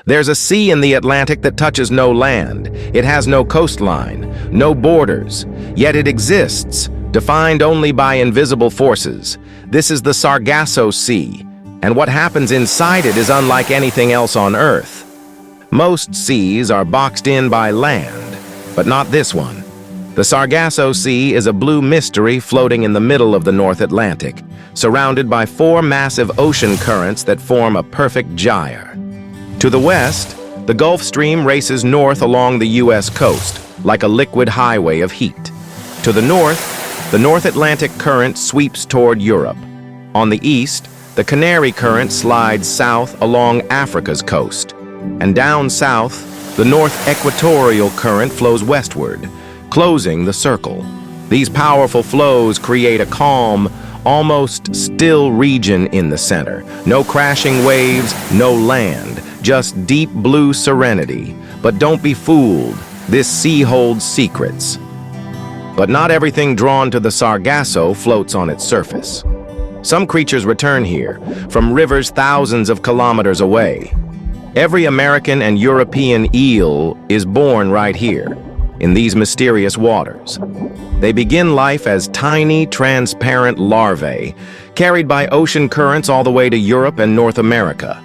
There's a sea in the Atlantic that touches no land. It has no coastline, no borders, yet it exists, defined only by invisible forces. This is the Sargasso Sea, and what happens inside it is unlike anything else on Earth. Most seas are boxed in by land, but not this one. The Sargasso Sea is a blue mystery floating in the middle of the North Atlantic, surrounded by 4 massive ocean currents that form a perfect gyre. To the west, the Gulf Stream races north along the U.S. coast, like a liquid highway of heat. To the North Atlantic Current sweeps toward Europe. On the east, the Canary Current slides south along Africa's coast. And down south, the North Equatorial Current flows westward, closing the circle. These powerful flows create a calm, almost still region in the center. No crashing waves, no land, just deep blue serenity. But don't be fooled, this sea holds secrets. But not everything drawn to the Sargasso floats on its surface. Some creatures return here, from rivers thousands of kilometers away. Every American and European eel is born right here, in these mysterious waters. They begin life as tiny, transparent larvae, carried by ocean currents all the way to Europe and North America.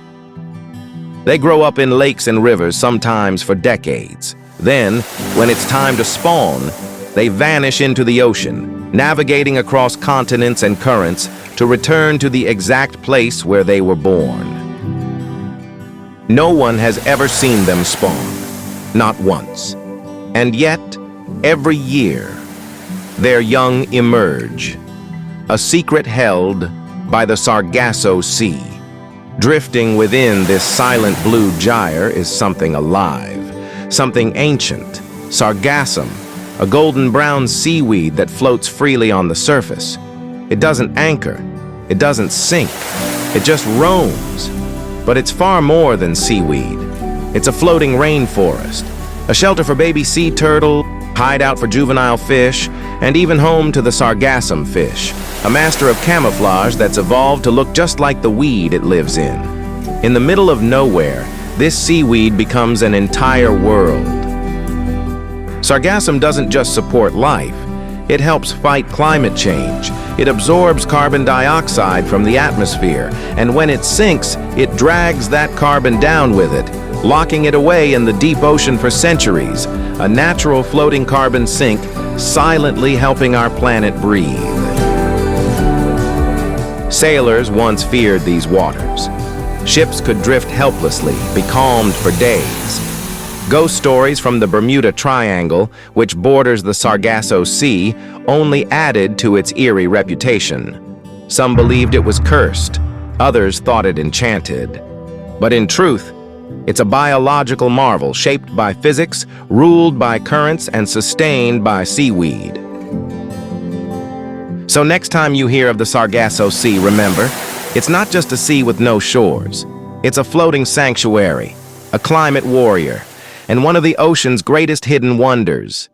They grow up in lakes and rivers, sometimes for decades. Then, when it's time to spawn, they vanish into the ocean, navigating across continents and currents to return to the exact place where they were born. No one has ever seen them spawn, not once. And yet, every year, their young emerge, a secret held by the Sargasso Sea. Drifting within this silent blue gyre is something alive, something ancient, Sargassum, a golden brown seaweed that floats freely on the surface. It doesn't anchor, it doesn't sink, it just roams. But it's far more than seaweed. It's a floating rainforest, a shelter for baby sea turtle, hideout for juvenile fish, and even home to the Sargassum fish, a master of camouflage that's evolved to look just like the weed it lives in. In the middle of nowhere, this seaweed becomes an entire world. Sargassum doesn't just support life, it helps fight climate change. It absorbs carbon dioxide from the atmosphere, and when it sinks, it drags that carbon down with it, locking it away in the deep ocean for centuries, a natural floating carbon sink, silently helping our planet breathe. Sailors once feared these waters. Ships could drift helplessly, becalmed for days. Ghost stories from the Bermuda Triangle, which borders the Sargasso Sea, only added to its eerie reputation. Some believed it was cursed, others thought it enchanted. But in truth, it's a biological marvel shaped by physics, ruled by currents, and sustained by seaweed. So next time you hear of the Sargasso Sea, remember, it's not just a sea with no shores. It's a floating sanctuary, a climate warrior, and one of the ocean's greatest hidden wonders.